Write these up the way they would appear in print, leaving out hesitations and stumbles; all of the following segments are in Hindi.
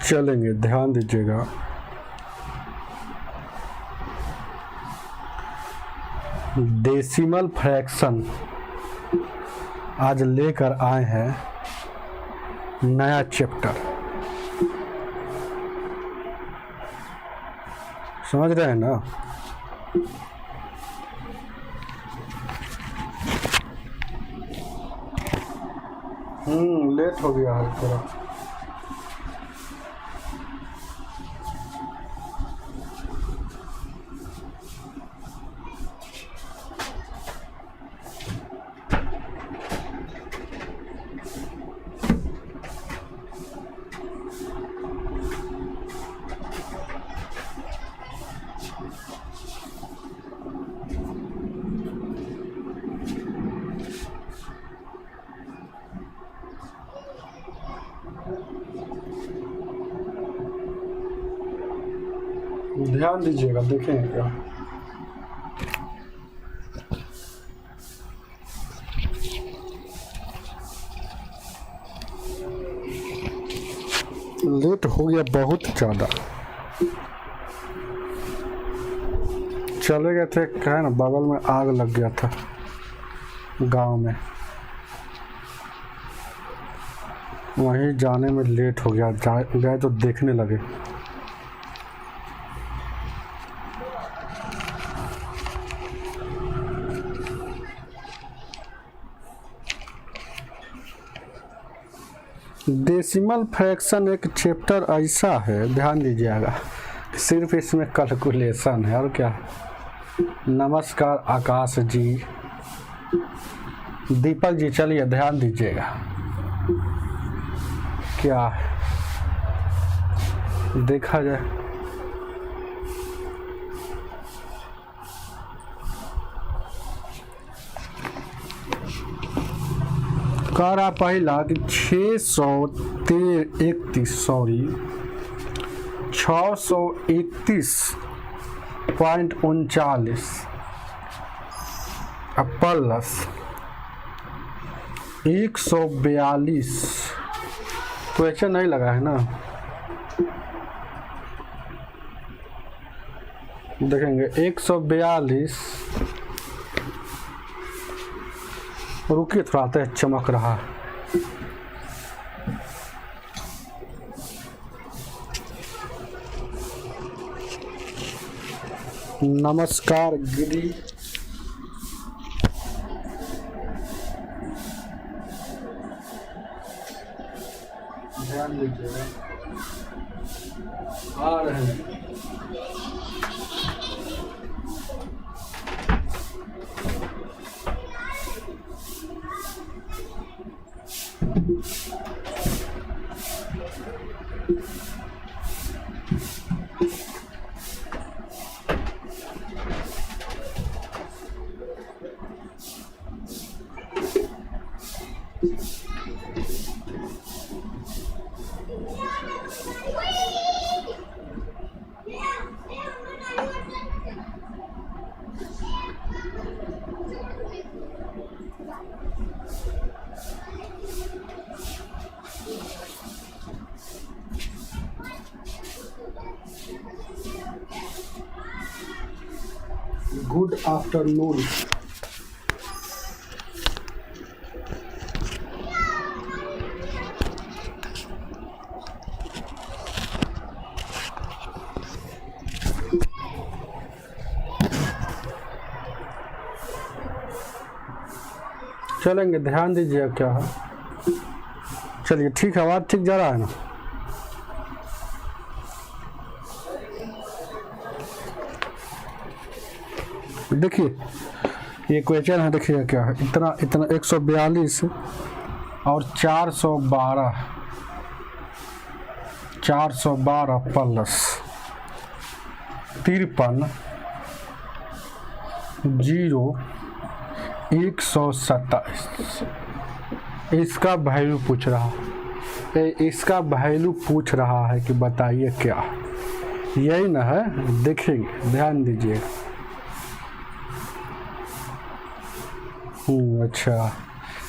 चलेंगे, ध्यान दीजिएगा। डेसिमल फ्रैक्शन आज लेकर आए हैं नया चैप्टर, समझ रहे हैं ना। लेट हो गया है थोड़ा। ध्यान दीजिएगा, देखेंगे क्या। लेट हो गया बहुत ज़्यादा। चले गए थे, क्या है ना, बगल में आग लग गया था गांव में, वहीं जाने में लेट हो गया। गए तो देखने लगे। डेसिमल फ्रैक्शन एक चैप्टर ऐसा है, ध्यान दीजिएगा, सिर्फ इसमें कैलकुलेशन है और क्या। नमस्कार आकाश जी, दीपक जी, चलिए ध्यान दीजिएगा क्या है, देखा जाए। कह रहा पहला कि 631.39 प्लस 142, क्वेश्चन नहीं लगा है ना, देखेंगे 142। रुकिए थोड़ा, तेज चमक रहा है। नमस्कार गिरी, ध्यान दीजिएगा, आ रहे हैं। Good afternoon. चलेंगे, ध्यान दीजिए क्या है। चलिए ठीक है, आवाज़ ठीक जा रहा है ना। देखिए ये क्वेश्चन है, देखिए क्या है, इतना इतना 142 और 412 412 प्लस 53 0 127, इसका वैल्यू पूछ रहा है, इसका वैल्यू पूछ रहा है कि बताइए क्या, यही ना है। देखेंगे, ध्यान दीजिए। अच्छा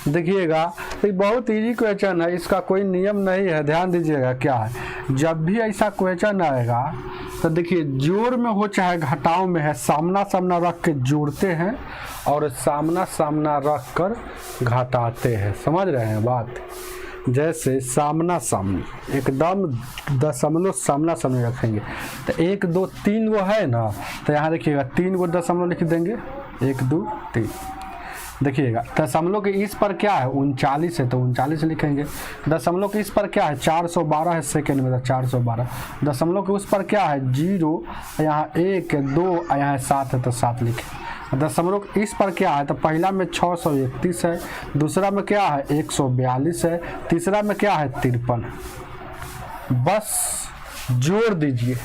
देखिएगा, ये बहुत इजी क्वेश्चन है, इसका कोई नियम नहीं है। ध्यान दीजिएगा क्या है, जब भी ऐसा क्वेश्चन आएगा तो देखिए जोड़ में हो चाहे घटाव में है, सामना सामना रख के जोड़ते हैं और सामना सामना रख कर घटाते हैं। समझ रहे हैं बात? जैसे सामना सामनी एकदम दशमलव सामना सामनी रखेंगे तो 1 2 3 वो है ना, तो यहाँ देखिएगा 3 गो दशमलव लिख देंगे, 1 2 3। देखिएगा दशमलव के इस पर क्या है 39 है तो 39 लिखेंगे। दशमलव के इस पर क्या है 412 है सेकेंड में तो 412। दशमलव के उस पर क्या है 0, यहाँ 1 2 यहाँ 7 है तो 7 लिखें। दशमलव के इस पर क्या है तो पहला में 631 है, दूसरा में क्या है 142 है, तीसरा में क्या है 53। बस जोड़ दीजिए,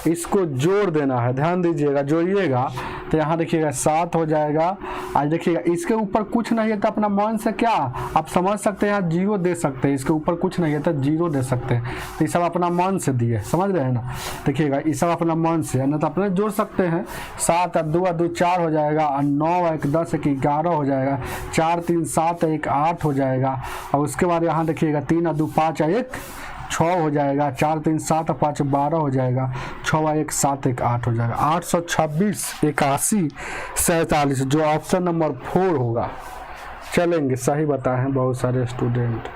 इसको जोड़ देना है। ध्यान दीजिएगा, जोड़िएगा तो यहाँ देखिएगा 7 हो जाएगा। आज देखिएगा इसके ऊपर कुछ नहीं है तो अपना मन से क्या आप समझ सकते हैं, यहाँ 0 दे सकते हैं। इसके ऊपर कुछ नहीं है तो 0 दे सकते हैं, तो ये सब अपना मन से दिए। समझ रहे हैं ना? देखिएगा ये सब अपना मन से, ना तो अपने जोड़ सकते हैं। 7 और 2 और 2 4 हो जाएगा, और 9 1 10 1 11 हो जाएगा, 4 3 7 1 8 हो जाएगा। और उसके बाद यहाँ देखिएगा 3 और 2 5 और 1 6 हो जाएगा, 4 3 7 5 12 हो जाएगा, 6 1 7 1 8 हो जाएगा। 826 81 47 जो ऑप्शन नंबर 4 होगा। चलेंगे, सही बताए हैं बहुत सारे student.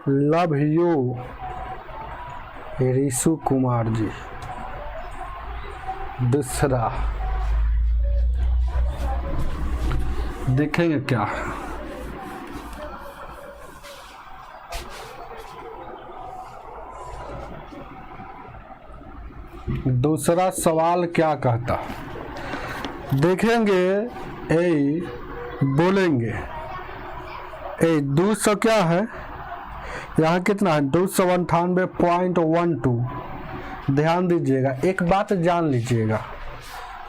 Love you Rishu Kumar ji. दूसरा देखेंगे क्या, दूसरा सवाल क्या कहता, देखेंगे। ए बोलेंगे 200 क्या है, यहाँ कितना है 298.12। ध्यान दीजिएगा, एक बात जान लीजिएगा,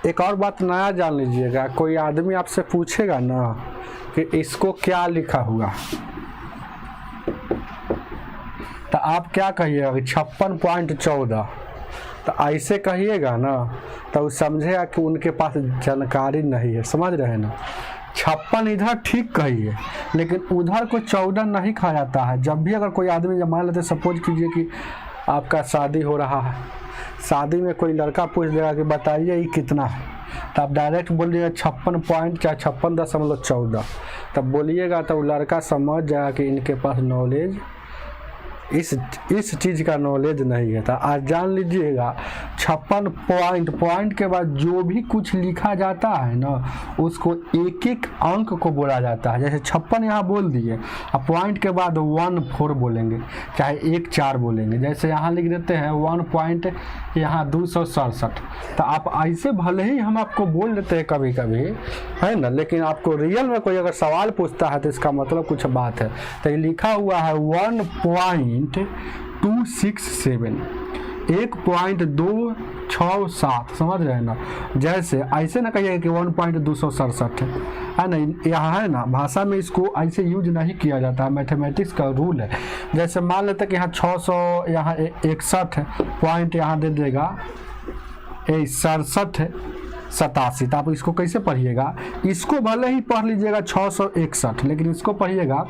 एक और बात नया जान लीजिएगा। कोई आदमी आपसे पूछेगा ना कि इसको क्या लिखा हुआ, तो आप क्या कहिएगा कि 56.14। तो ऐसे कहिएगा ना तो वो समझेगा कि उनके पास जानकारी नहीं है। समझ रहे हैं ना? 56 इधर ठीक कहिए, लेकिन उधर को 14 नहीं कहा जाता है। जब भी अगर कोई आदमी, जब मान लेते सपोज कीजिए कि आपका शादी हो रहा है, शादी में कोई लड़का पूछ देगा कि बताइए ये कितना है, तो आप डायरेक्ट बोलिएगा 56 पॉइंट चाहे 56.14। तब बोलिएगा तो वो लड़का समझ जाएगा कि इनके पास नॉलेज इस चीज़ का नॉलेज नहीं है। तो आज जान लीजिएगा 56 पॉइंट के बाद जो भी कुछ लिखा जाता है ना, उसको एक एक अंक को बोला जाता है। जैसे 56 यहाँ बोल दिए, अब पॉइंट के बाद 14 बोलेंगे, चाहे 1 4 बोलेंगे। जैसे यहाँ लिख देते हैं 1 पॉइंट यहाँ 267। तो आप ऐसे भले ही हम आपको बोल देते हैं कभी कभी, है ना, लेकिन आपको रियल में कोई अगर सवाल पूछता है तो इसका मतलब कुछ बात है। तो ये लिखा हुआ है 1.267, 1.267। समझ रहे हैं ना? जैसे ऐसे ना कहिए कि 1.267 है ना, यहाँ है ना भाषा में इसको ऐसे यूज नहीं किया जाता है, मैथमेटिक्स का रूल है। जैसे मान लेते हैं कि यहाँ 600 यहाँ 61 पॉइंट यहाँ दे देगा 67 87। तो आप इसको कैसे पढ़िएगा, इसको भले ही पढ़ लीजिएगा 661, लेकिन इसको पढ़िएगा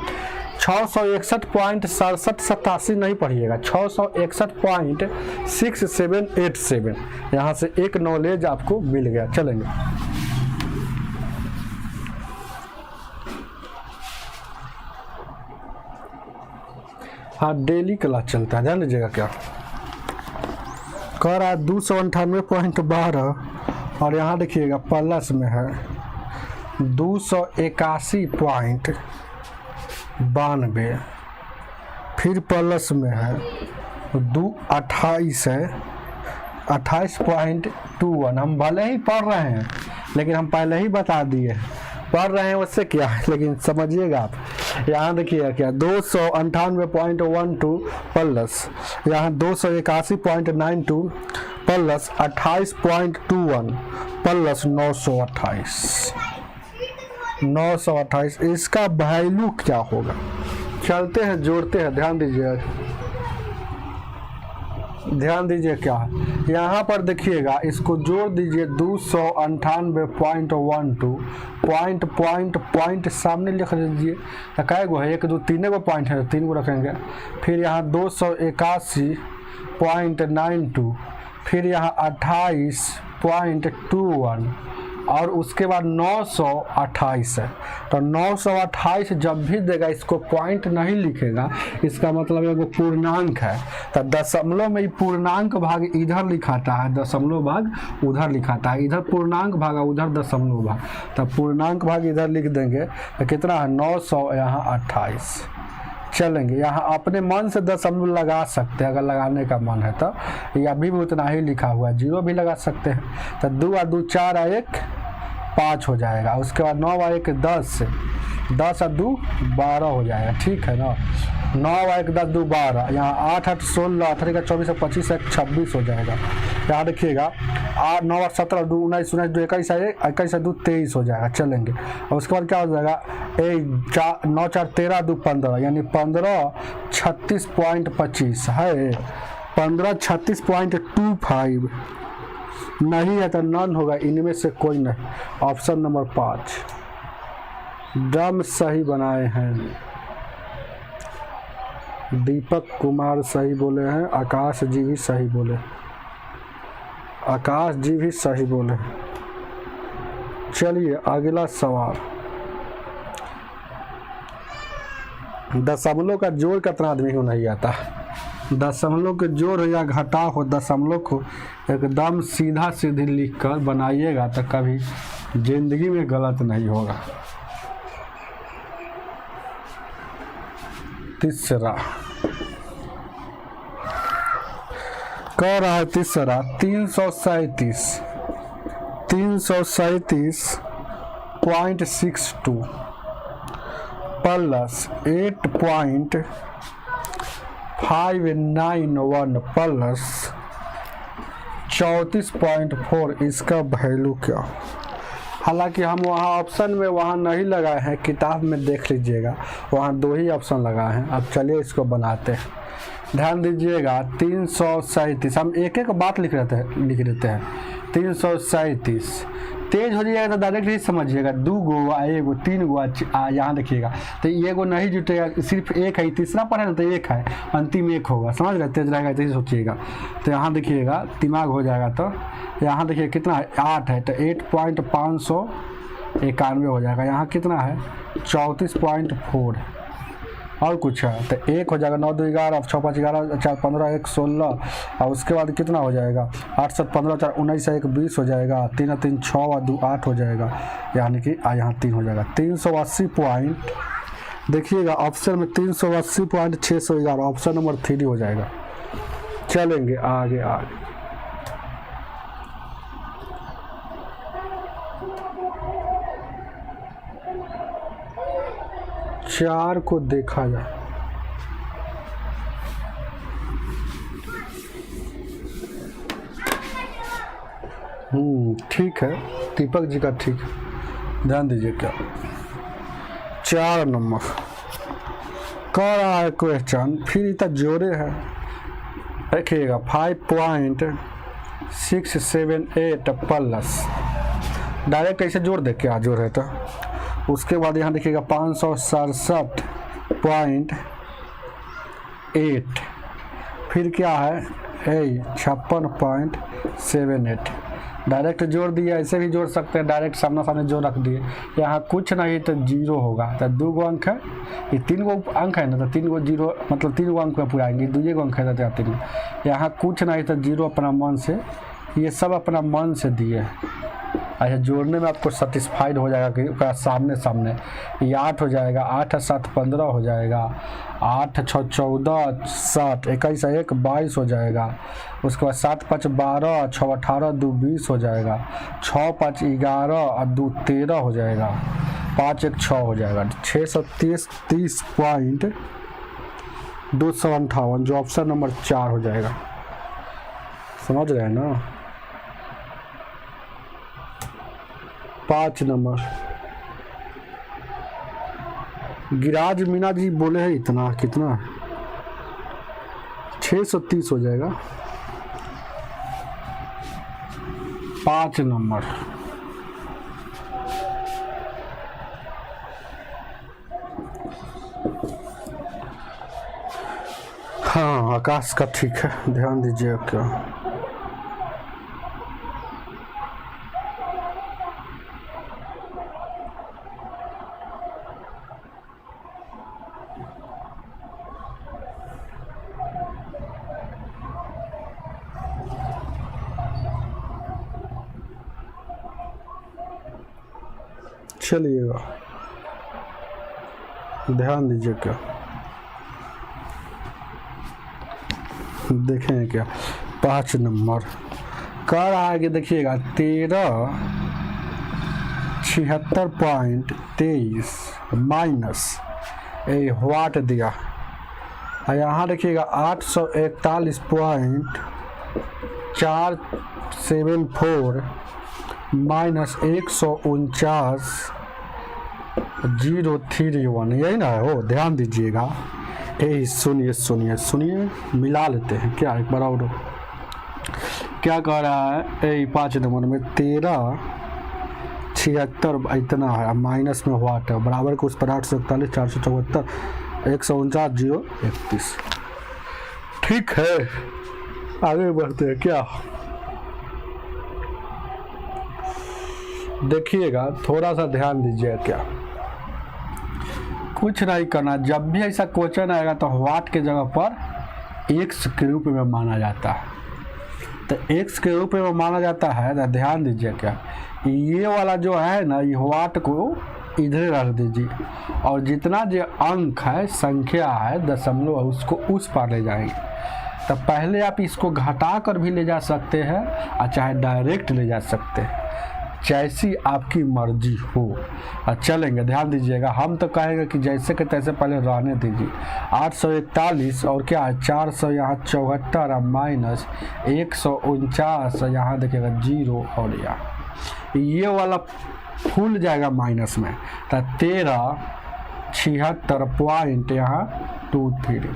661.6787 नहीं पढ़िएगा, 661.6787। यहाँ से एक नॉलेज आपको मिल गया। चलेंगे, हाँ डेली क्लास चलता है, ध्यान दीजिएगा। क्या कह रहा है 298.12 और यहाँ देखिएगा प्लस में है 281.92, फिर प्लस में है 28 है 28.21। हम भले ही पढ़ रहे हैं लेकिन हम पहले ही बता दिए पढ़ रहे हैं उससे क्या है, लेकिन समझिएगा आप। यहाँ देखिएगा क्या 298.12 प्लस यहाँ 281.92 प्लस 28.21 प्लस 928 इसका वैल्यू क्या होगा। चलते हैं जोड़ते हैं, ध्यान दीजिए क्या है यहाँ पर देखिएगा, इसको जोड़ दीजिए 298.12 पॉइंट सामने लिख लीजिए, तो कै गो है 1 2 3 गो पॉइंट है, 3 गो रखेंगे। फिर यहाँ 281.92 फिर यहाँ 28.21 और उसके बाद 928 है। तो 928 जब भी देगा इसको पॉइंट नहीं लिखेगा, इसका मतलब एगो पूर्णांक है। तो दशमलव में पूर्णांक भाग इधर लिखाता है, दशमलव भाग उधर लिखाता है, इधर पूर्णांक भाग उधर दशमलव भाग। तो पूर्णांक भाग इधर लिख देंगे तो कितना है 900 यहाँ 28। चलेंगे यहाँ अपने मन से दशमलव लगा सकते हैं, अगर लगाने का मन है तो, या भी उतना ही लिखा हुआ है, 0 भी लगा सकते हैं। तो 2 और 2 4 और 1 5 हो जाएगा। उसके बाद 9 और 1 10 10 और 2 12 हो जाएगा, ठीक है ना। 9 और 1 10 2 12, यहाँ 8 8 16 18 का 24 25 1 26 हो जाएगा। यहाँ देखिएगा 8 9 और 17 2 19 19 2 21 21 2 23 हो जाएगा। चलेंगे और उसके बाद क्या हो जाएगा 9 4 13 2 15 यानी 15 36.25 है, 15 36.25 नहीं है तो नन होगा, इनमें से कोई नहीं। ऑप्शन नंबर 5 डम सही बनाए हैं। दीपक कुमार सही बोले हैं, आकाश जी भी सही बोले, आकाश जी भी सही बोले। चलिए अगला सवाल, दशमलव का जोड़ कितना आदमी को नहीं आता। दशमलव के जोड़ या घटाव हो, दशमलव को एकदम सीधा सीधी लिख कर बनाइएगा तो कभी जिंदगी में गलत नहीं होगा। तीसरा कह रहा है, तीसरा 337.62 प्लस 8.591 प्लस 34.4 इसका वैल्यू क्या। हालांकि हम वहाँ ऑप्शन में वहाँ नहीं लगाए हैं, किताब में देख लीजिएगा वहाँ 2 ही ऑप्शन लगाए हैं। अब चलिए इसको बनाते हैं, ध्यान दीजिएगा। 337 हम एक एक बात लिख देते हैं। 337 तेज हो जाएगा तो डायरेक्ट ही समझिएगा, 2 गो 1 गो 3 गो यहाँ देखिएगा तो ये गो नहीं जुटेगा, सिर्फ 1 है, तीसरा पर है ना तो 1 है, अंतिम 1 होगा, समझ रहे। तेज रहेगा तो सोचिएगा। तो यहाँ देखिएगा दिमाग हो जाएगा। तो यहाँ देखिए कितना है 8 है तो 8.591 हो जाएगा। यहाँ कितना है 34.4 और कुछ है तो 1 हो जाएगा। 9 2 11 6 5 11 4 15 1 16 और उसके बाद कितना हो जाएगा 8 7 15 4 19 1 20 हो जाएगा। 3 3 6 और 2 8 हो जाएगा, यानी कि यहाँ 3 हो जाएगा। 380 पॉइंट देखिएगा ऑप्शन में 380.611 ऑप्शन नंबर 3 हो जाएगा। चलेंगे आगे 4 को देखा जाए। ठीक है, दीपक जी का ठीक है, ध्यान दीजिए। क्या 4 नंबर कह रहा है क्वेश्चन, फिर इतना जोड़े है देखिएगा 5.678 प्लस डायरेक्ट ऐसे जोड़ दे, क्या जोड़ है तो उसके बाद यहाँ देखिएगा 567.8 फिर क्या है 56.78 डायरेक्ट जोड़ दिया। ऐसे भी जोड़ सकते हैं, डायरेक्ट सामना सामने जोड़ रख दिए। यहाँ कुछ नहीं तो 0 होगा। तो 2 गो अंक है, ये 3 गो अंक है ना, तो 3 गो 0 मतलब 3 गो अंक में पूरा आएंगे। 2 गो अंक है तो 3 गो। यहाँ कुछ नहीं तो 0 अपना मन से, ये सब अपना मन से दिए। अच्छा जोड़ने में आपको सेटिस्फाइड हो जाएगा कि सामने सामने ये 8 हो जाएगा। 8 7 15 हो जाएगा। 8 6 14 60 21 1 22 हो जाएगा। उसके बाद 7 5 12 6 18 2 20 हो जाएगा। 6 5 11 और 2 13 हो जाएगा। 5 1 6 हो जाएगा 630.258 जो ऑप्शन नंबर 4 हो जाएगा। समझ रहे हैं ना। 5 नंबर गिराज मीना जी बोले हैं इतना कितना 630 हो जाएगा। 5 नंबर हाँ आकाश का ठीक है, ध्यान दीजिए क्या। चलिएगा ध्यान दीजिए क्या, देखें क्या। 5 नंबर कह रहा है कि देखिएगा 1376.23 माइनस वाट दिया, यहाँ देखिएगा 841.474 माइनस 149.031 यही ना है वो, ध्यान दीजिएगा। सुनिए सुनिए सुनिए मिला लेते हैं क्या एक बार और। क्या कह रहा है 5 नंबर में 1376 इतना है माइनस में वाट है बराबर को उस पर 841 474 149.031। ठीक है आगे बढ़ते हैं क्या। देखिएगा थोड़ा सा ध्यान दीजिए क्या, कुछ नहीं करना। जब भी ऐसा क्वेश्चन आएगा तो वाट के जगह पर एक्स के रूप में माना जाता है, तो एक्स के रूप में माना जाता है। तो ध्यान दीजिए क्या, ये वाला जो है ना ये वाट को इधर रख दीजिए और जितना जो अंक है संख्या है दशमलव उसको उस पार ले जाएंगे। तो पहले आप इसको घटा कर भी ले जा सकते हैं और चाहे डायरेक्ट ले जा सकते हैं, जैसी आपकी मर्जी हो। चलेंगे ध्यान दीजिएगा। हम तो कहेंगे कि जैसे के तैसे पहले रहने दीजिए। 841 और क्या है 400 यहाँ 74 माइनस 149 यहाँ देखिएगा 0 और ये वाला फूल जाएगा माइनस में, तो 1376 यहाँ 23।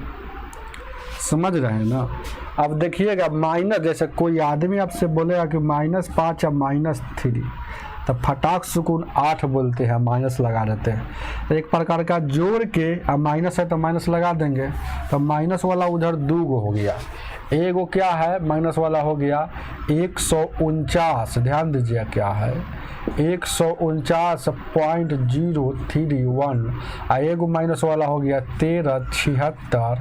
समझ रहे हैं ना। अब देखिएगा माइनस, जैसे कोई आदमी आपसे बोलेगा कि -5 या -3 तो फटाक सुकून 8 बोलते हैं, माइनस लगा देते हैं। तो एक प्रकार का जोड़ के माइनस है तो माइनस लगा देंगे, तो माइनस वाला उधर 2 गो हो गया, एगो क्या है माइनस वाला हो गया 149। ध्यान दीजिए क्या है 149.031 और एगो माइनस वाला हो गया 1376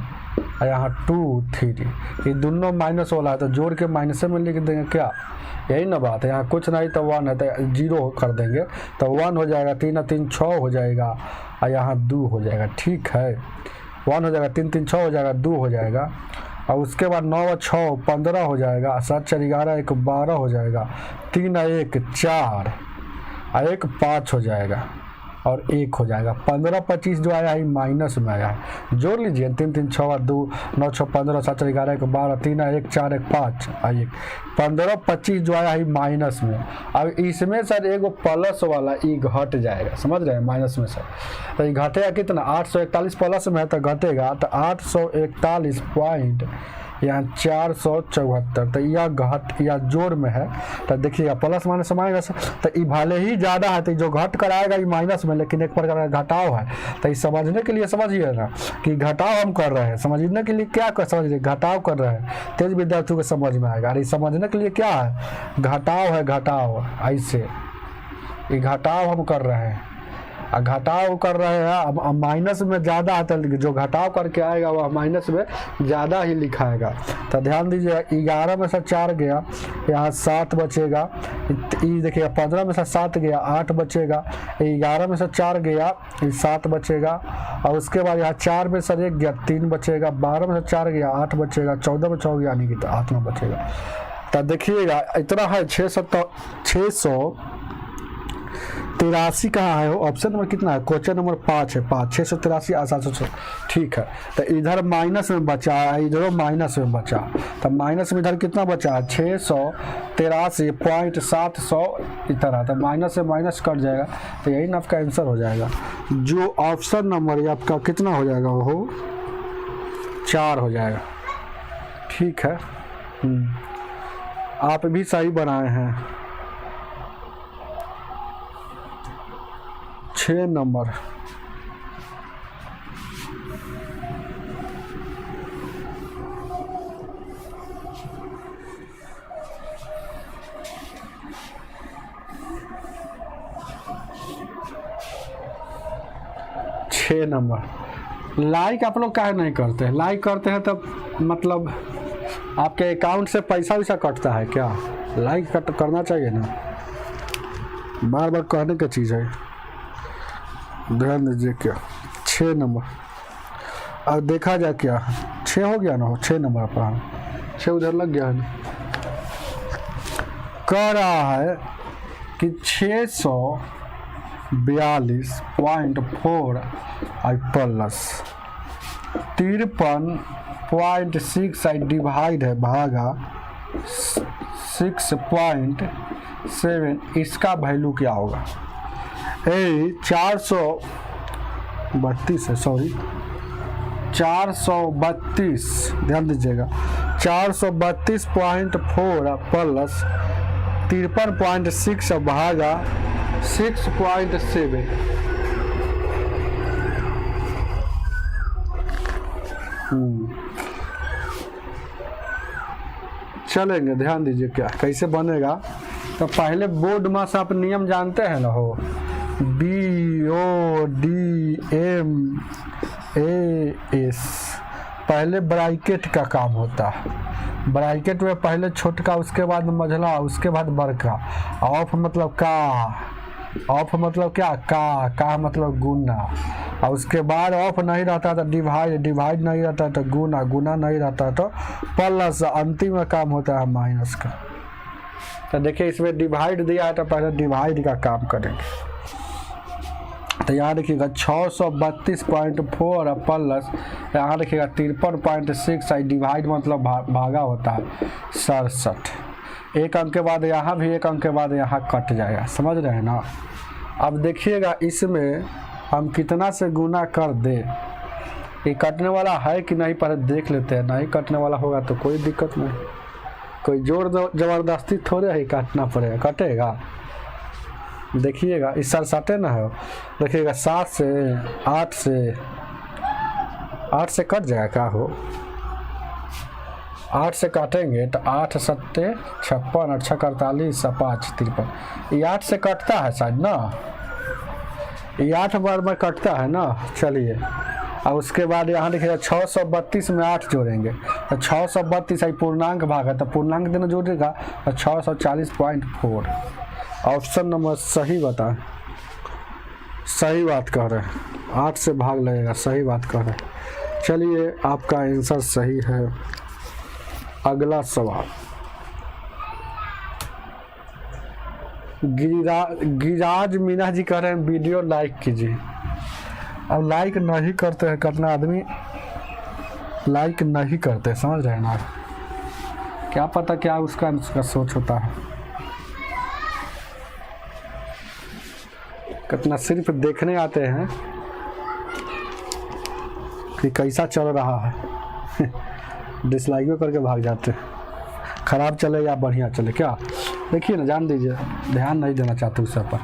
यहाँ 23। ये दोनों माइनस वाला है तो जोड़ के माइनस में लिख देंगे क्या, यही ना बात है। यहाँ कुछ नहीं तो 1 है तो 0 कर देंगे तो 1 हो जाएगा, 3 3 6 हो जाएगा और यहाँ 2 हो जाएगा। ठीक है 1 हो जाएगा, 3 3 6 हो जाएगा, 2 हो जाएगा और उसके बाद 9 6 15 हो जाएगा, 7 4 11 1 12 हो जाएगा, 3 1 4 और 1 5 हो जाएगा और 1 हो जाएगा। 15 25 जो आया है माइनस में आया है, जोड़ लीजिए 3 3 6 2 9 6 15 7 4 11 1 12 3 1 4 1 5 और 1 15 25 जो आया है माइनस में। अब इसमें सर एगो प्लस वाला ई घट जाएगा, समझ रहे हैं माइनस में सर। तो ये घटेगा कितना 841 प्लस में है तो घटेगा तो 841 पॉइंट यहाँ 474। तो यह घट या जोड़ में है तो देखिएगा प्लस माइनस माइनस, तो ये भले ही ज़्यादा है तो जो घट कर आएगा ये माइनस में, लेकिन एक प्रकार का घटाव है। तो ये समझने के लिए समझिए ना कि घटाव हम कर रहे हैं, समझने के लिए क्या कर समझिए घटाव कर रहे हैं, तेज विद्यार्थियों को समझ में आएगा। अरे समझने के लिए क्या है घटाव है, घटाव ऐसे ये घटाव हम कर रहे हैं, घटाव कर रहे हैं। अब माइनस में ज़्यादा आता है, जो घटाव करके आएगा वह माइनस में ज़्यादा ही लिखाएगा। तो ध्यान दीजिए 11 में से 4 गया, यहाँ 7 बचेगा। ये देखिएगा 15 में से 7 गया 8 बचेगा, 11 में से 4 गया 7 बचेगा और उसके बाद यहाँ 4 में से 1 गया 3 बचेगा, 12 में से 4 गया 8 बचेगा, 14 में 6 गया यानी कि 8 में बचेगा। तो देखिएगा इतना है 600 683 कहाँ है? ऑप्शन नंबर कितना है? क्वेश्चन नंबर 5 है, 5 683 700। ठीक है, तो इधर माइनस में बचा है, इधर माइनस में बचा, तो माइनस में इधर कितना बचा है? 683.700 इतना, तो माइनस से माइनस कट जाएगा, तो यही ना आपका आंसर हो जाएगा। जो ऑप्शन नंबर है आपका कितना हो जाएगा? वो 4 हो जाएगा। ठीक है, आप भी सही बनाए हैं। 6 नंबर, लाइक आप लोग काहे नहीं करते हैं? लाइक करते हैं तब मतलब आपके अकाउंट से पैसा वैसा कटता है क्या? लाइक करना चाहिए ना, बार बार कहने की चीज़ है, ध्यान दीजिए। क्या 6 नंबर, अब देखा जाए क्या 6 हो गया ना? हो 6 नंबर पर 6 उधर लग गया है। कह रहा है कि 642.4 प्लस 53.6 डिवाइड है भागा 6.7, इसका वैल्यू क्या होगा? 432 है, सॉरी 432, ध्यान दीजिएगा, 432.4 प्लस 53.6 भागा 6.7। चलेंगे, ध्यान दीजिए क्या कैसे बनेगा। तो पहले बोर्ड में से आप नियम जानते हैं ना, हो BODMAS, पहले ब्रैकेट का काम होता है। ब्रैकेट में पहले छोटका, उसके बाद मझला, उसके बाद बड़का। ऑफ मतलब का, ऑफ मतलब क्या? का मतलब गुना, और उसके बाद ऑफ नहीं रहता तो डिवाइड, डिवाइड नहीं रहता तो गुना, गुना नहीं रहता तो प्लस, अंतिम में काम होता है माइनस का। तो देखिए इसमें डिवाइड दिया है तो पहले डिवाइड का काम करेंगे। तो यहाँ देखिएगा 632.4 प्लस यहाँ देखिएगा 53.6, डिवाइड मतलब भागा होता है 67। एक अंक के बाद यहाँ भी, एक अंक के बाद यहाँ कट जाएगा, समझ रहे हैं ना। अब देखिएगा इसमें हम कितना से गुना कर दे, ये कटने वाला है कि नहीं पहले देख लेते हैं। नहीं कटने वाला होगा तो कोई दिक्कत नहीं, कोई जोर जबरदस्ती थोड़े ही काटना पड़ेगा, कटेगा। देखिएगा इस साल सटे ना हो, देखिएगा 7 से 8 से कट जाएगा क्या? हो 8 से काटेंगे तो 8 सत्ते 56, 8 48, 5 53, ये 8 से कटता है शायद ना, ये 8 बार में कटता है ना। चलिए, और उसके बाद यहाँ देखिएगा 632 में 8 जोड़ेंगे तो 632 है पूर्णांक भाग है, तो पूर्णांक देना जोड़ेगा तो 640.4। ऑप्शन नंबर सही बताएं, सही बात कह रहे हैं, 8 से भाग लगेगा, सही बात कह रहे हैं। चलिए आपका आंसर सही है। अगला सवाल, गिरिराज मीना जी कह रहे हैं वीडियो लाइक कीजिए। अब लाइक नहीं करते हैं, कितना आदमी लाइक नहीं करते, समझ रहे हैं ना। क्या पता क्या उसका सोच होता है, कितना सिर्फ देखने आते हैं कि कैसा चल रहा है, डिसलाइक करके भाग जाते हैं। खराब चले या बढ़िया चले, क्या देखिए ना, जान दीजिए, ध्यान नहीं देना चाहते उस पर।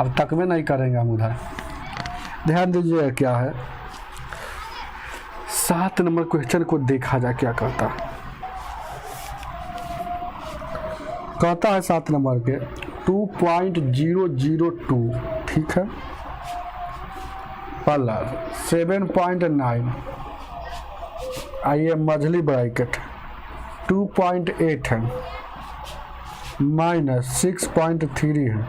अब तक में नहीं करेंगे हम उधर, ध्यान दीजिए क्या है। 7 नंबर क्वेश्चन को देखा जाए क्या कहता है। कहता है 7 नंबर के 2.002, ठीक है, प्लस 7.9, आइए मझली ब्रैकेट 2.8 है, माइनस 6.3 है,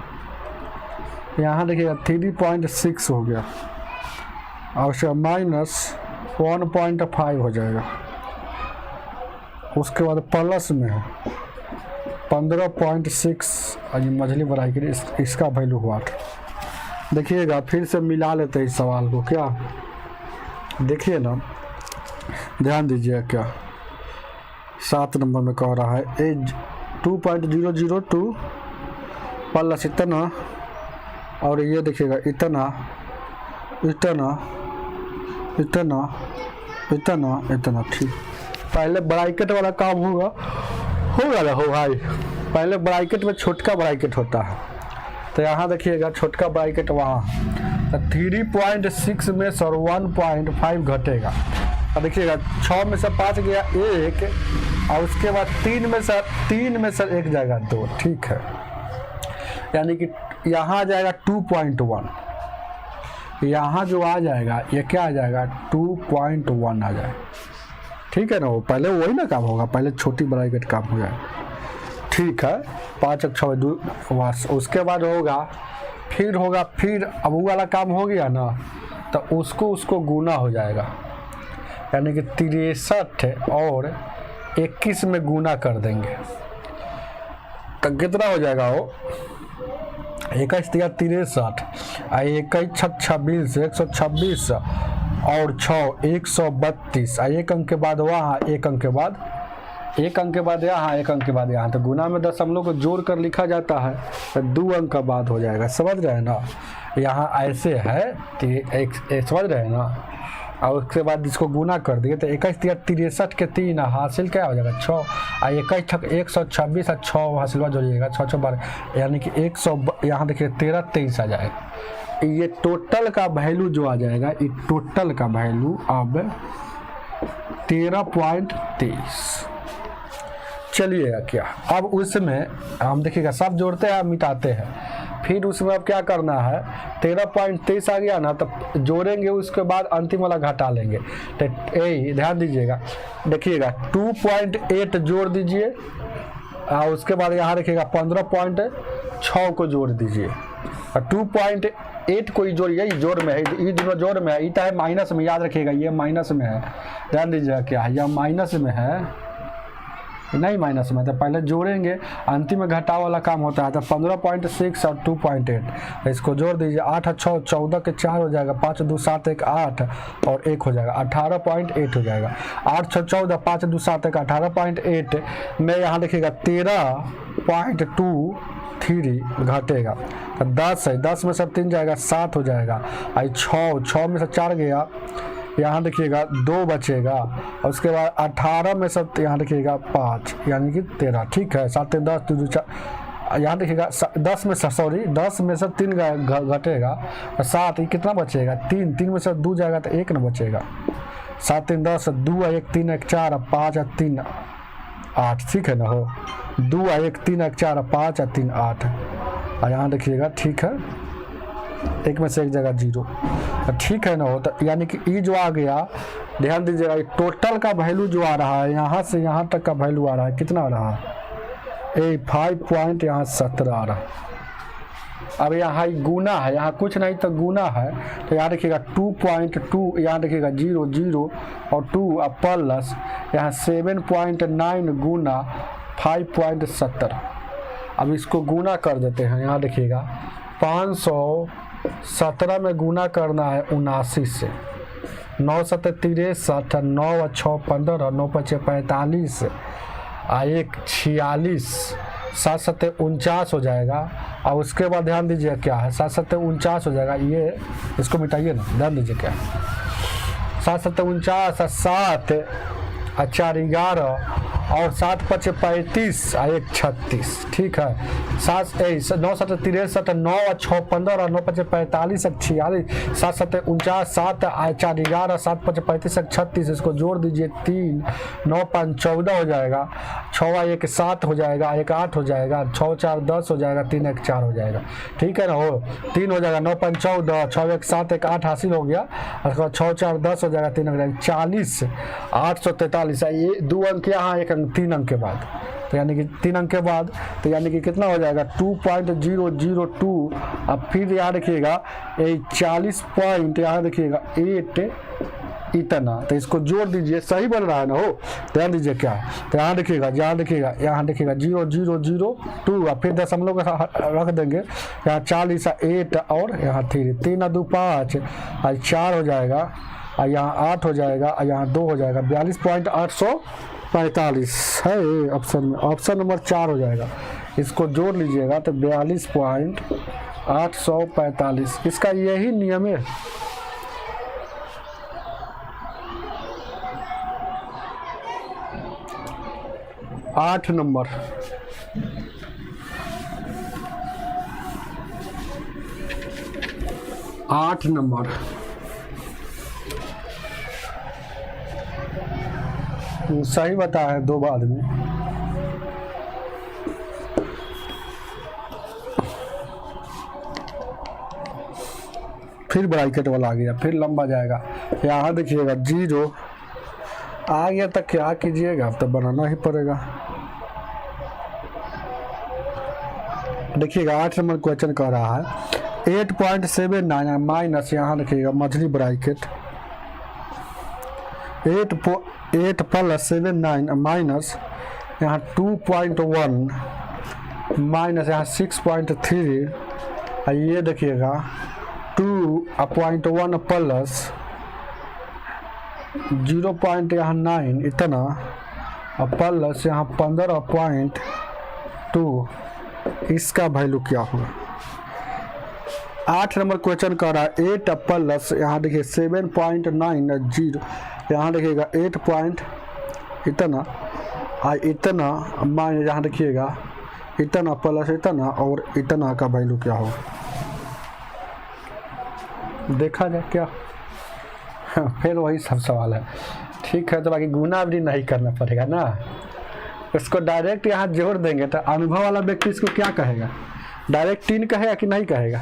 यहाँ देखिएगा 3.6 हो गया, और उसका माइनस 1.5 हो जाएगा। उसके बाद प्लस में है 15.6, ये मझली ब्रैकेट, इसका वैल्यू हुआ देखिएगा फिर से मिला लेते हैं इस सवाल को, क्या देखिए ना, ध्यान दीजिए क्या 7 नंबर में कह रहा है एज 2.002 प्लस इतना, और ये देखिएगा इतना इतना इतना इतना इतना। ठीक, पहले ब्रैकेट वाला काम होगा ना हो भाई, पहले ब्रैकेट में छोटका ब्रैकेट होता है, तो यहाँ देखिएगा छोटका ब्रैकेट वहाँ, तो 3.6 में से 1.5 घटेगा, और देखिएगा 6 में से 5 गया 1, और उसके बाद 3 में से 1 जाएगा 2। ठीक है, यानी कि यहाँ आ जाएगा 2.1, यहाँ जो आ जाएगा ये क्या आ जाएगा 2.1 आ जाएगा। ठीक है ना, वो पहले वही ना काम होगा, पहले छोटी ब्रैकेट काम हो जाए। ठीक है, 5 और 6 2, उसके बाद फिर अब वो वाला काम हो गया ना, तो उसको गुना हो जाएगा, यानी कि 63 और 21 में गुना कर देंगे, तो कितना हो जाएगा वो 21 या 63, 21 26 126 और 6 132, एक अंक के बाद वहाँ, एक अंक के बाद यहाँ, एक अंक के बाद यहाँ, तो गुना में दशमलव को जोड़ कर लिखा जाता है, तो 2 अंक का बाद हो जाएगा। समझ रहे हैं ना, यहाँ ऐसे है समझ रहे हैं ना, और उसके बाद इसको गुना कर दिए तो 21 या 63 के 3 हासिल क्या हो जाएगा 6, और 21 126 और 6 हासिल जोड़िएगा 6 6 12, यानी कि 100, यहाँ देखिए 13 23 आ जाएगा। ये टोटल का वैल्यू जो आ जाएगा, ये टोटल का वैल्यू अब 13.23। चलिएगा क्या, अब उसमें हम देखिएगा सब जोड़ते हैं मिटाते हैं, फिर उसमें अब क्या करना है 13.23 आ गया ना, तो जोड़ेंगे, उसके बाद अंतिम वाला घटा लेंगे। तो ध्यान दीजिएगा, देखिएगा 2.8 जोड़ दीजिए, और उसके बाद यहाँ देखिएगा 15.6 को जोड़ दीजिए, और 2.8 को जोड़िए, ये जोड़ में है, ये दोनों जोड़ में है, ये है माइनस में, याद रखिएगा ये माइनस में है, ध्यान दीजिएगा क्या है, यह माइनस में है नहीं माइनस में, तो पहले जोड़ेंगे, अंतिम में घटाव वाला काम होता है। तो 15.6 और 2.8 इसको जोड़ दीजिए, 8 और 6 14 के 4 हो जाएगा, 5 2 7 1 8 और 1 हो जाएगा, 18.8 हो जाएगा। 8 6 14 5 2 7 1 18.8 में यहाँ देखिएगा 13.23 घटेगा, तो 10 है, 10 में से 3 जाएगा 7 हो जाएगा, आई 6 में से 4 गया, यहाँ देखिएगा 2 बचेगा, और उसके बाद 18 में से यहाँ देखिएगा 5 यानी कि 13। ठीक है, 7 10 2 4, यहाँ देखिएगा 10 में से 3 घटेगा, 7, ये कितना बचेगा 3 में से 2 जाएगा तो 1 ना बचेगा, 7 3 10 2 1 3 1 4 5 3 8। ठीक है ना, हो 2 1 3 1 4 5 3 8, और यहाँ देखिएगा ठीक है, 1 में से 1 जगह 0। ठीक है ना, हो तो यानी कि ई जो आ गया, ध्यान दीजिएगा, टोटल का वैल्यू जो आ रहा है, यहाँ से यहाँ तक का वैल्यू आ रहा है, कितना आ रहा है 5.17 आ रहा है। अब यहाँ गुना है, यहाँ कुछ नहीं तो गुना है, तो यहाँ देखिएगा 2.2, यहाँ देखिएगा 0 0 और 2 और प्लस यहाँ 7.9 गुना 5.70। अब इसको गुना कर देते हैं, यहाँ देखिएगा 517 में गुना करना है 79 से, 9 7 63, 9 और 6 15, 9 5 45, 1 46, 7 7 49 हो जाएगा। और उसके बाद ध्यान दीजिए क्या है, 7 7 49 हो जाएगा, ये इसको मिटाइए ना, ध्यान दीजिए क्या है, 7 7 49, 7 और 4 11 और 7 5 35 और 1 36। ठीक है, 9 7 63, 9 और 6 15, 9 5 45 46, 7 7 49, 7 और 4 11, 7 5 35 36, इसको जोड़ दीजिए, 3 9 5 14 हो जाएगा, 6 और 1 7 हो जाएगा, 1 8 हो जाएगा, 6 4 10 हो जाएगा, 3 1 4 हो जाएगा। ठीक है ना, हो 3 हो जाएगा, 9 5 14, 6 1 7 1 8 हासिल हो गया, उसके बाद 6 4 10 हो जाएगा, 3 हो जाएगा 40, 843। ये 2 अंक यहाँ, 1 अंक 3 अंक के बाद, तो यानी कि 3 अंक के बाद, तो यानी कि कितना हो जाएगा 2.002। अब फिर यहाँ देखिएगा 40 पॉइंट, यहाँ देखिएगा 8 इतना, तो इसको जोड़ दीजिए, सही बन रहा है ना हो। ध्यान दीजिए क्या है, तो यहाँ देखिएगा, यहाँ देखिएगा, यहाँ देखिएगा 0 0 0 2, और फिर दशमलव का रख देंगे, यहाँ 40 8 और यहाँ 3, 3 और 2 5, और 4 हो जाएगा, और यहाँ 8 हो जाएगा, और यहाँ 2 हो जाएगा, 42.845 है ऑप्शन में, ऑप्शन नंबर 4 हो जाएगा। इसको जोड़ लीजिएगा तो 42.845, इसका यही नियम है। आठ नंबर, आठ नंबर, सही बताया है 2 बाद में। फिर ब्रैकेट वाला आ गया, फिर लंबा जाएगा। यहाँ देखिएगा 0 आ गया, तो क्या कीजिएगा, अब तो बनाना ही पड़ेगा। देखिएगा 8 नंबर क्वेश्चन कह रहा है 8.79 माइनस, यहाँ देखिएगा मछली ब्रैकेट 8 + 79 माइनस यहाँ 2.1 माइनस यहाँ 6.3, ये देखिएगा 2.1 प्लस 0.9 इतना, और प्लस यहाँ 15.2, इसका वैल्यू क्या होगा। 8 नंबर क्वेश्चन कर रहा है 8 प्लस यहाँ देखिए 7.90, यहाँ देखिएगा 8 पॉइंट इतना इतना माइनस यहाँ देखिएगा इतना प्लस इतना, और इतना का वैल्यू क्या होगा, देखा जाए क्या। फिर वही सब सवाल है, ठीक है। तो बाकी गुना भी नहीं करना पड़ेगा ना, इसको डायरेक्ट यहाँ जोड़ देंगे तो अनुभव वाला व्यक्ति इसको क्या कहेगा, डायरेक्ट 3 कहेगा कि नहीं कहेगा।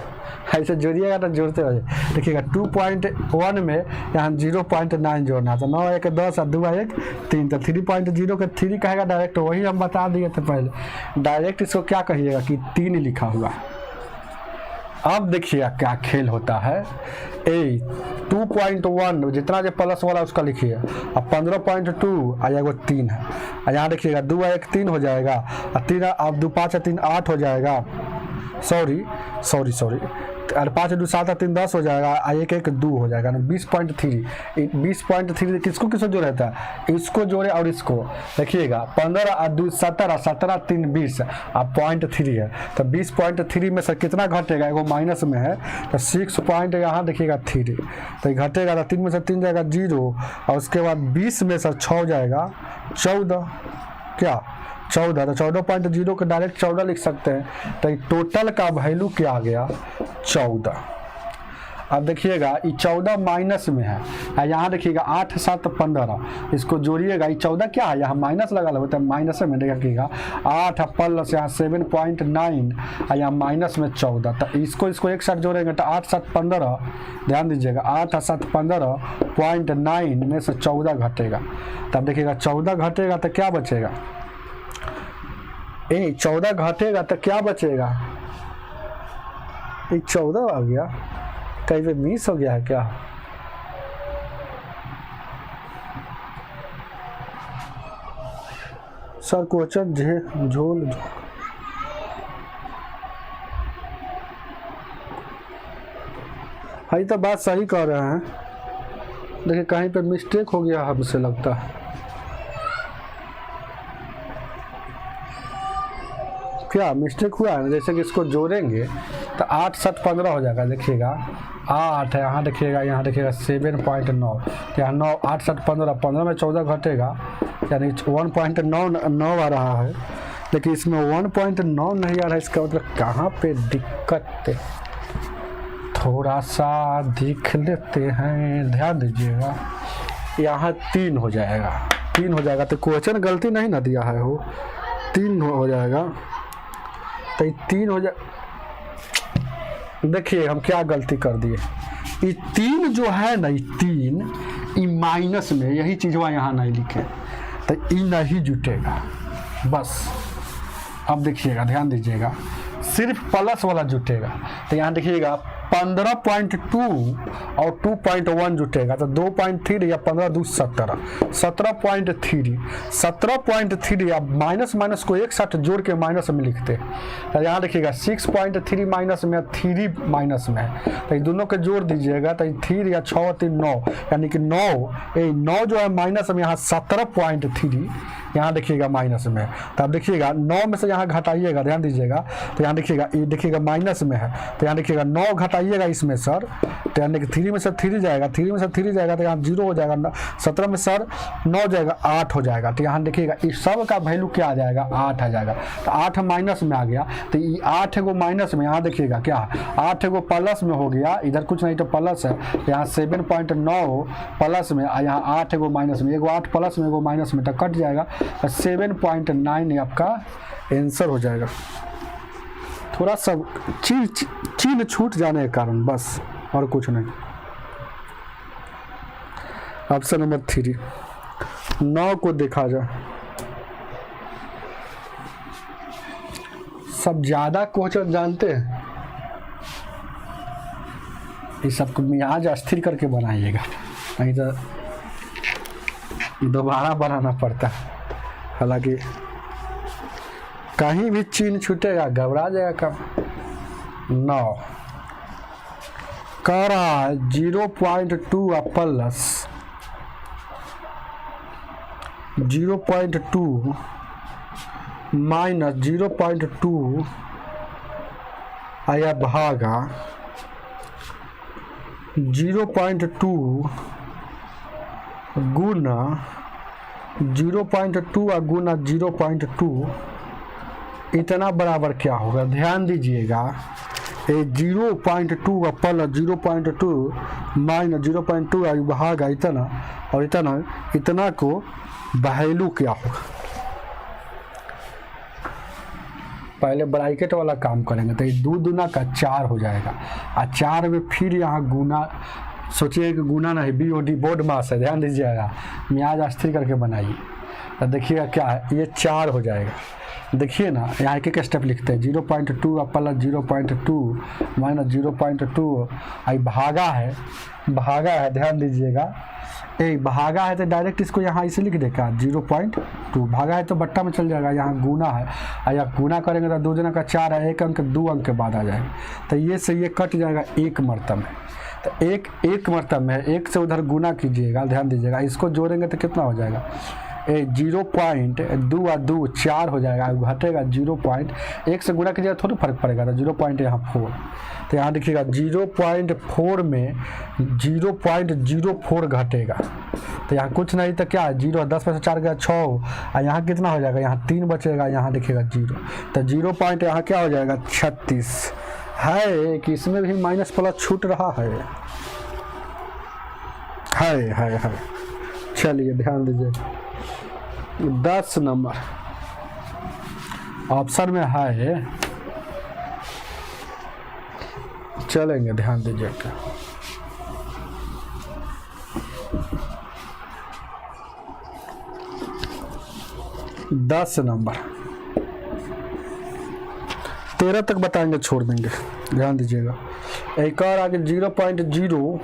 ऐसे जोड़िएगा तो जोड़ते रहिए। देखिएगा 2.1 में यहाँ 0.9 जोड़ना, तो 9 1 10 और 2 1 3, तो 3.0 के 3 कहेगा डायरेक्ट, वही हम बता दिए थे पहले। डायरेक्ट इसको क्या कहिएगा कि 3 लिखा हुआ। अब देखिएगा क्या खेल होता है। 2.1 जितना जो प्लस वाला उसका लिखिए, अब 15.2 और एगो 3 है, और यहाँ देखिएगा 2 1 3 हो जाएगा, और 3 अब 2 5 3 8 हो जाएगा, सॉरी, और 5 2 7 3 10 हो जाएगा, और 1 1 2 हो जाएगा ना 20.3। 20.3 किसको किसको जो रहता है, इसको जोड़े और इसको देखिएगा 15 और 2 17, 17 3 20 और 0.3 है, तो 20.3 में से कितना घटेगा, एगो माइनस में है तो 6 पॉइंट यहाँ देखिएगा 3, तो घटेगा तो 3 में से 3 जाएगा 0, और उसके बाद 20 में से 6 जाएगा 14, क्या 14, तो 14.0 को डायरेक्ट 14 लिख सकते हैं। तो टोटल का वैल्यू क्या आ गया 14। अब देखिएगा ये 14 माइनस में है, यहाँ देखिएगा 8 7 15, इसको जोड़िएगा, ये 14 क्या है, यहाँ माइनस लगा लो, तो माइनस में देखिएगा 8 प्लस यहाँ 7.9, और यहाँ माइनस में 14, तो इसको एक साथ जोड़ेंगे तो 8 7 15, ध्यान दीजिएगा 8 7 15.9 में से 14 घटेगा, तब देखिएगा 14 घटेगा तो क्या बचेगा, 14 घटेगा तो क्या बचेगा, 14 आ गया, कहीं पे मिस हो गया है क्या। सर क्वेश्चन झोल हाँ, तो बात सही कह रहे हैं, देखिए कहीं पे मिस्टेक हो गया हमसे लगता है। क्या मिस्टेक हुआ है, जैसे कि इसको जोड़ेंगे तो 8 7 15 हो जाएगा, देखिएगा 8 है, यहाँ देखिएगा 7.9, यहाँ 9 8 7 15, 15 में 14 घटेगा, यानी 1.9 आ रहा है, लेकिन इसमें 1.9 नहीं आ रहा है, इसका मतलब कहाँ पे दिक्कत है, थोड़ा सा देख लेते हैं, ध्यान दीजिएगा। यहाँ 3 हो जाएगा, 3 हो जाएगा, तो क्वेश्चन गलती नहीं ना दिया है, वो 3 हो जाएगा, तो 3 हो जाए। देखिए हम क्या गलती कर दिए, ये 3 जो है ना, ये 3 ये माइनस में, यही चीज़ वह यहाँ नहीं लिखे, तो ये नहीं जुटेगा बस। अब देखिएगा ध्यान दीजिएगा सिर्फ प्लस वाला जुटेगा। तो यहाँ देखिएगा 15.2 और 2.1 जुटेगा तो 2.3 या 15 2 17 17.3 या माइनस माइनस को एक साथ जोड़ के माइनस में लिखते हैं। तो यहाँ देखिएगा 6.3 माइनस में 3 माइनस में है तो ये दोनों के जोड़ दीजिएगा तो 3 या 6 3 9 यानी कि 9 जो है माइनस में यहाँ 17.3 यहाँ देखिएगा माइनस में। तो आप देखिएगा 9 में से यहाँ घटाइएगा, ध्यान दीजिएगा तो यहाँ देखिएगा ये देखिएगा माइनस में है तो यहाँ देखिएगा 9 घटाइएगा इसमें सर तो यानी कि 3 में से 3 जाएगा, 3 में से 3 जाएगा तो यहाँ 0 हो जाएगा, 17 में सर 9 जाएगा 8 हो जाएगा। तो यहाँ देखिएगा इस सब का वैल्यू क्या आ जाएगा 8 आ जाएगा। तो 8 माइनस में आ गया तो ये 8 एगो माइनस में, यहाँ देखिएगा क्या 8 एगो प्लस में हो गया, इधर कुछ नहीं तो प्लस है यहाँ 7.9 प्लस में, यहाँ 8 एगो माइनस में, एगो 8 प्लस में एगो माइनस में तो कट जाएगा 7.9 आपका आंसर हो जाएगा। थोड़ा सा चीन छूट जाने के कारण बस और कुछ नहीं। ऑप्शन नंबर 3 9 को देखा जाए सब ज्यादा क्वेश्चन जानते हैं, इस सबको मियाज अस्थिर करके बनाइएगा नहीं तो दोबारा बनाना पड़ता है। हालांकि कहीं भी चीन छूटेगा घबरा जाएगा कब। 9 कह रहा है 0.2 प्लस 0.2 माइनस 0.2 आया भागा 0.2 गुना 0.2 गुना 0.2 इतना बराबर क्या होगा। ध्यान दीजिएगा ये 0.2 का प्लस 0.2 माइनस 0.2 भागा इतना और इतना को वैल्यू क्या होगा। पहले ब्रैकेट वाला काम करेंगे तो ये 2 दूना का 4 हो जाएगा और 4 में फिर यहाँ गुना, सोचिए कि गुना नहीं BOD बोर्ड मास है, ध्यान दीजिएगा मियाज अस्थिर करके बनाइए। तो देखिएगा क्या है ये 4 हो जाएगा। देखिए ना यहाँ एक स्टेप लिखते हैं 0.2 प्लस 0.2 माइनस 0.2 आई भागा है ध्यान दीजिएगा ए भागा है तो डायरेक्ट इसको यहाँ इसे लिख देगा 0.2, भागा है तो बट्टा में चल जाएगा, यहाँ गुना है और यहाँ गुना करेंगे तो 2 जना का 4 है, 1 अंक 2 अंक के बाद आ जाएगा तो ये से ये कट जाएगा 1 मरतब में। तो एक मरतब में 1 से उधर गुना कीजिएगा, ध्यान दीजिएगा इसको जोड़ेंगे तो कितना हो जाएगा 0.2 और 2 4 हो जाएगा, घटेगा 0.1 से गुना कीजिएगा थोड़ा फर्क पड़ेगा तो 0.4 तो यहाँ देखिएगा 0.4 में 0.04 घटेगा तो यहाँ कुछ नहीं तो क्या है 0 10 में से 4 गया 6 और यहाँ कितना हो जाएगा यहाँ 3 बचेगा, यहाँ देखिएगा 0 तो 0 पॉइंट यहाँ क्या हो जाएगा 36 है कि इसमें भी माइनस प्लस छूट रहा है। चलिए ध्यान दीजिए 10 नंबर ऑप्शन में है, चलेंगे ध्यान दीजिएगा 10 नंबर 13 तक बताएंगे छोड़ देंगे, ध्यान दीजिएगा। एक और आगे 0.02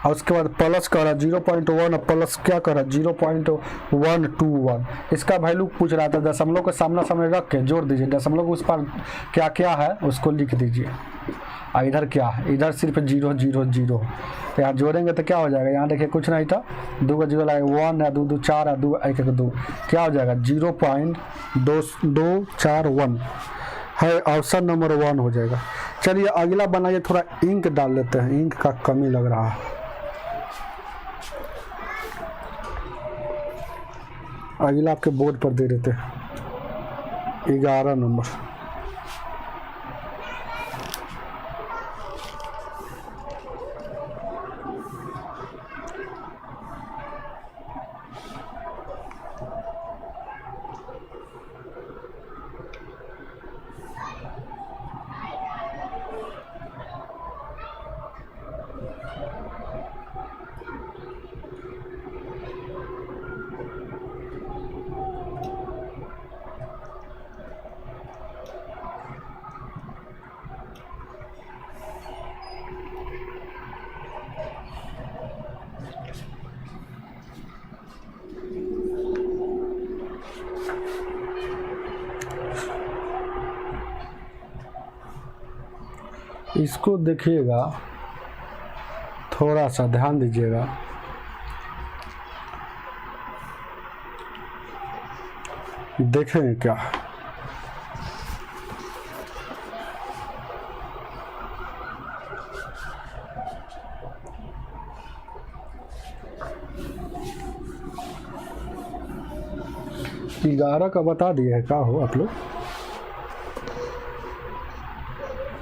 और उसके बाद प्लस करा 0.1 प्लस क्या करा 0.121, इसका वैल्यू पूछ रहा था। दशमलव के सामने रख के जोड़ दीजिए, दशमलव को उस पर क्या क्या है उसको लिख दीजिए और इधर क्या है, इधर सिर्फ 0 0 0 तो यहाँ जोड़ेंगे तो क्या हो जाएगा, यहाँ देखिए कुछ नहीं था 2 का 0 लगेगा 1 है 2 2 4 है 2 1 1 2 क्या हो जाएगा 0.2241 है, ऑप्शन नंबर 1 हो जाएगा। चलिए अगला बनाइए, थोड़ा इंक डाल लेते हैं, इंक का कमी लग रहा है। अगला आपके बोर्ड पर दे देते हैं 11 नंबर। इसको देखिएगा, थोड़ा सा ध्यान दीजिएगा। देखें क्या, ग्यारह का बता दिए है, क्या हो आप लोग?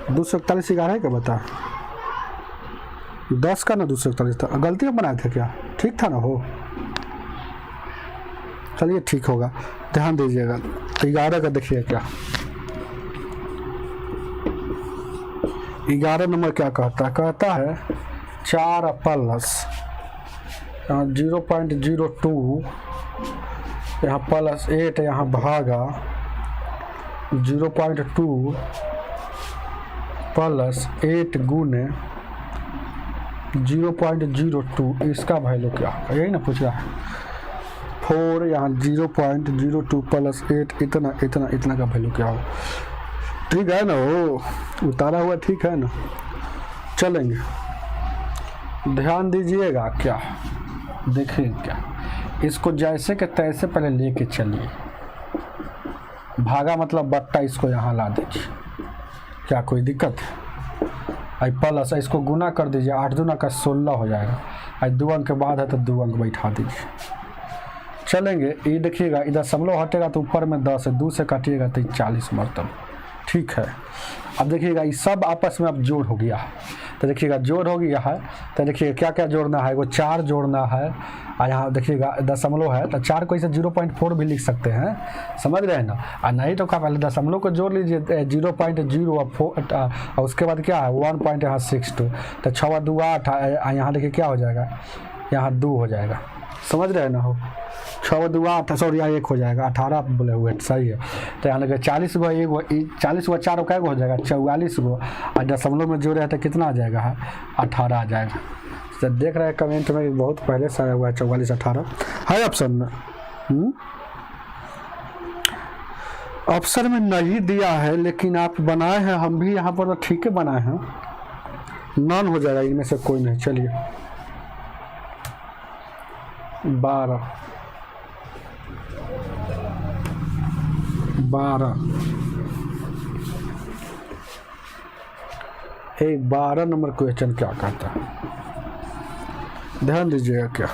241 11 है क्या बता? 10 का ना 241 था, गलती में बनाए थे क्या? ठीक था ना हो? चलिए ठीक होगा, ध्यान दीजिएगा। 11 का देखिए क्या, 11 नंबर क्या कहता है? कहता है 4 प्लस 0.02 यहाँ प्लस 8 यहाँ भागा 0.2 प्लस 8 गुने 0.02, इसका वैल्यू क्या होगा? यही ना पूछ रहा है। 4 यहाँ 0.02 प्लस 8 इतना इतना इतना का वैल्यू क्या होगा? ठीक है ना, वो उतारा हुआ ठीक है ना। चलेंगे, ध्यान दीजिएगा क्या, देखिए क्या, इसको जैसे के तैसे पहले लेके चलिए, भागा मतलब बट्टा, इसको यहाँ ला दीजिए, क्या कोई दिक्कत है? आई प्लस इसको गुना कर दीजिए, 8 दूना का 16 हो जाएगा। आई 2 अंक के बाद है तो 2 अंक बैठा दीजिए। चलेंगे, ये देखिएगा, इधर दशमलव हटेगा तो ऊपर में 10 है, 2 से काटिएगा तो 40 मरतब। ठीक है, अब देखिएगा ये सब आपस में अब जोड़ हो गया है, तो देखिएगा जोड़ हो गया है, तो देखिए क्या क्या जोड़ना है, वो 4 जोड़ना है, और यहाँ देखिएगा दशमलव है तो 4 को इसे 0.4 भी लिख सकते हैं, समझ रहे हैं ना। और नहीं तो क्या, पहले दशमलव को जोड़ लीजिए 0.0 और 4 और उसके बाद क्या है 1.62, तो 6 2 8, यहाँ देखिए क्या हो जाएगा, यहाँ 2 हो जाएगा, समझ रहे हैं ना हो। 6 2 8, सॉरी यहाँ 1 हो जाएगा, 18 बोले हुए, सही है। तो यहाँ लगे 40 गो, 40 गो 4 कै गो हो जाएगा 44 गो, और दशमलव में जोड़े हैं तो कितना आ जाएगा है 18 आ जाएगा। तो देख रहे हैं कमेंट में बहुत पहले से आया हुआ है 44 18 है ऑप्शन में। ऑप्शन में नहीं दिया है, लेकिन आप बनाए हैं, हम भी यहाँ पर तो ठीक है बनाए हैं, नॉन हो जाएगा इनमें से कोई नहीं। चलिए 12 12 नंबर क्वेश्चन क्या कहता है, ध्यान दीजिएगा क्या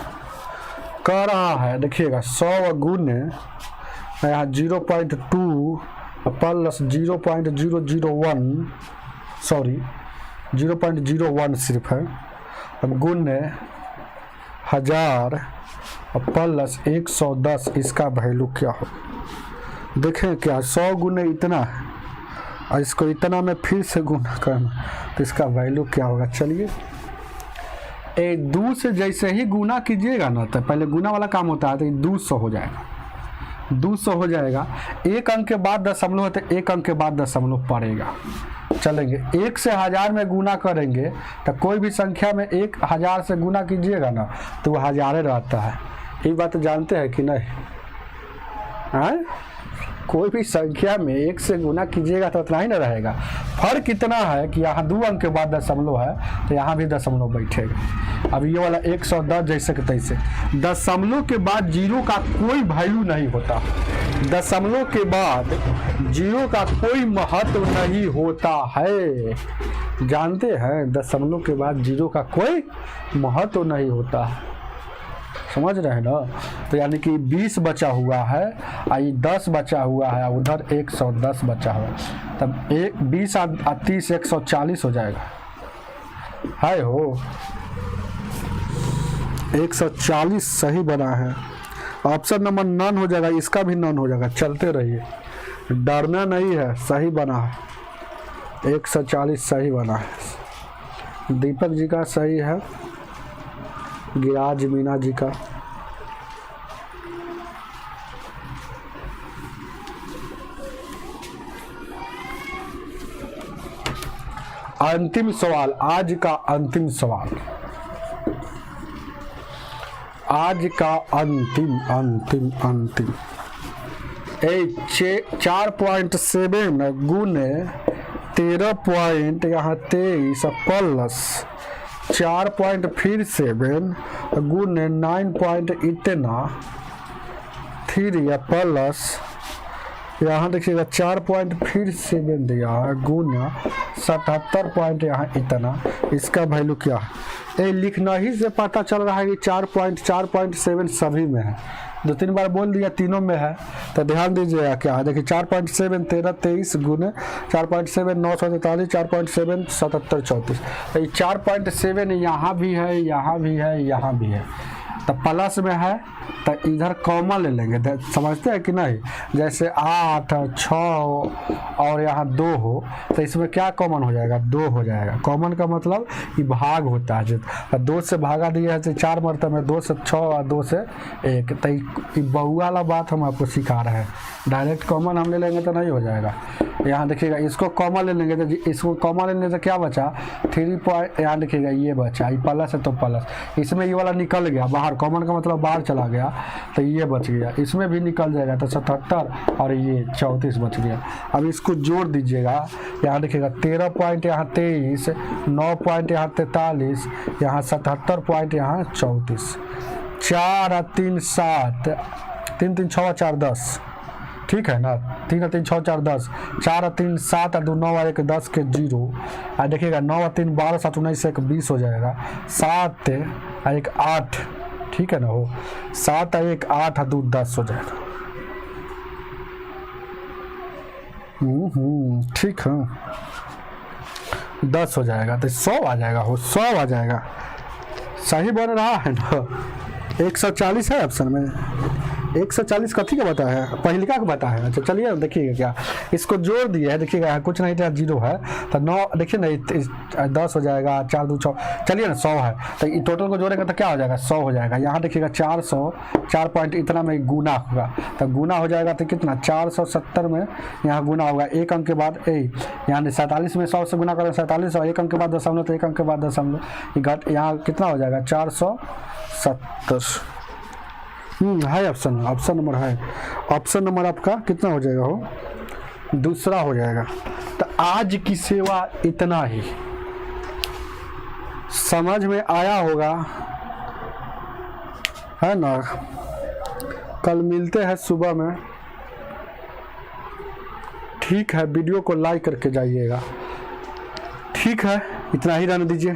कह रहा है। देखिएगा 100 गुने यहाँ 0.2 प्लस 0.001, सॉरी 0.01 सिर्फ है, अब गुने 1000 प्लस 110, इसका वैल्यू क्या हो? देखें क्या, 100 गुने इतना है और इसको इतना में फिर से गुना करना, तो इसका वैल्यू क्या होगा? चलिए, 2 से जैसे ही गुना कीजिएगा ना, तो पहले गुना वाला काम होता है, तो 200 हो जाएगा, 200 हो जाएगा। 1 अंक के बाद दशमलव है तो 1 अंक के बाद दशमलव पड़ेगा। चलेंगे, 1 से 1000 में गुना करेंगे तो कोई भी संख्या में 1000 से गुना कीजिएगा ना तो वो 1000 रहता है। ये बात जानते हैं कि नहीं? हाँ, कोई भी संख्या में 1 से गुना कीजिएगा तो उतना ही ना रहेगा। फर्क इतना है कि यहाँ 2 अंक के बाद दशमलव है तो यहाँ भी दशमलव बैठेगा। अब ये वाला 110 जैसे कि तैसे, दशमलव के बाद 0 का कोई वैल्यू नहीं होता, दशमलव के बाद 0 का कोई महत्व नहीं होता है, जानते हैं? दशमलव के बाद 0 का कोई महत्व नहीं होता है, समझ रहे हैं ना। तो यानी कि 20 बचा हुआ है, आई 10 बचा हुआ है, उधर 110 बचा हुआ है, तब 20 और 30 140 हो जाएगा। हाय हो, 140 सही बना है। ऑप्शन नंबर नॉन हो जाएगा, इसका भी नॉन हो जाएगा। चलते रहिए, डरना नहीं है, सही बना है, 140 सही बना है। दीपक जी का सही है, गिराज मीना जी का। अंतिम सवाल, आज का अंतिम सवाल, आज का अंतिम 4.7 गुने 13 पॉइंट यहाँ 23 प्लस 4 पॉइंट फिर 7 गुने 9 पॉइंट इतना 3 या प्लस यहाँ देखिएगा 4 पॉइंट फिर 7 दिया है गुना 77 पॉइंट यहाँ इतना, इसका वैल्यू क्या है? ये लिखना ही से पता चल रहा है कि 4.7 सभी में है। 2-3 बार बोल दिया तीनों में है, तो ध्यान दीजिएगा क्या है। देखिए 4.7 13 23 गुने 4.7 943 4.7 77 34, तो ये 4.7 यहाँ भी है, यहाँ भी है, यहाँ भी है, तो प्लस में है तो इधर कॉमन ले लेंगे। समझते हैं कि नहीं? जैसे 8 6 और यहाँ 2 हो तो इसमें क्या कॉमन हो जाएगा? 2 हो जाएगा। कॉमन का मतलब ये भाग होता है, 2 से भागा दिया है तो 4 मरतबे 2 से 6 और 2 से 1, तो ये बहुआ वाला बात हम आपको सिखा रहे हैं। डायरेक्ट कॉमन हम ले लेंगे तो नहीं हो जाएगा। यहाँ देखिएगा इसको कॉमन ले लेंगे तो इसको कॉमन लेने से क्या बचा? 3 पॉइंट, यहाँ देखिएगा ये बचा, ये प्लस है तो प्लस, इसमें ये वाला निकल गया बाहर, कॉमन का मतलब बाहर चला गया, तो ये बच गया, इसमें भी निकल जाएगा तो 77 और ये 34 बच गया। अब इसको जोड़ दीजिएगा, यहाँ देखिएगा 13 पॉइंट यहाँ 23, 9 पॉइंट यहाँ 43, यहाँ 77 पॉइंट यहाँ 34, 4 और 3 7, 3 3 6 4 10, ठीक है ना? 3 और 3 6 4 10, 4 और 3 7 और 2 9 और 1 10 के 0, और देखिएगा 9 और 3 12 7 19 1 20 हो जाएगा, 7 और 1 8, ठीक है ना? हो 7 और 1 8 और 2 10 हो जाएगा। ठीक है, 10 हो जाएगा तो 100 आ जाएगा, हो 100 आ जाएगा। सही बन रहा है ना? 140 है ऑप्शन में, 140 कथी का बता है? पहिलिका का बता है। अच्छा चलिए देखिएगा क्या, इसको जोड़ दिए है, देखिएगा कुछ नहीं था 0 है तो 9, देखिए ना 10 हो जाएगा, 4 2 6, चलिए ना 100 है, तो ये टोटल को जोड़ेगा तो क्या हो जाएगा? 100 हो जाएगा। यहाँ देखिएगा 400, 4 पॉइंट इतना में गुना होगा, तो गुना हो जाएगा तो कितना? 470 में यहाँ गुना होगा, 1 अंक के बाद यहाँ 47 में 100 से गुना करें 47, और 1 अंक के बाद दशमलव, तो 1 अंक के बाद दशमलव, ये घट यहाँ कितना हो जाएगा? 470 है ऑप्शन, ऑप्शन नंबर है। ऑप्शन नंबर आपका कितना हो जाएगा? हो दूसरा हो जाएगा। तो आज की सेवा इतना ही, समझ में आया होगा, है ना? कल मिलते हैं सुबह में, ठीक है? वीडियो को लाइक करके जाइएगा, ठीक है? इतना ही रहने दीजिए।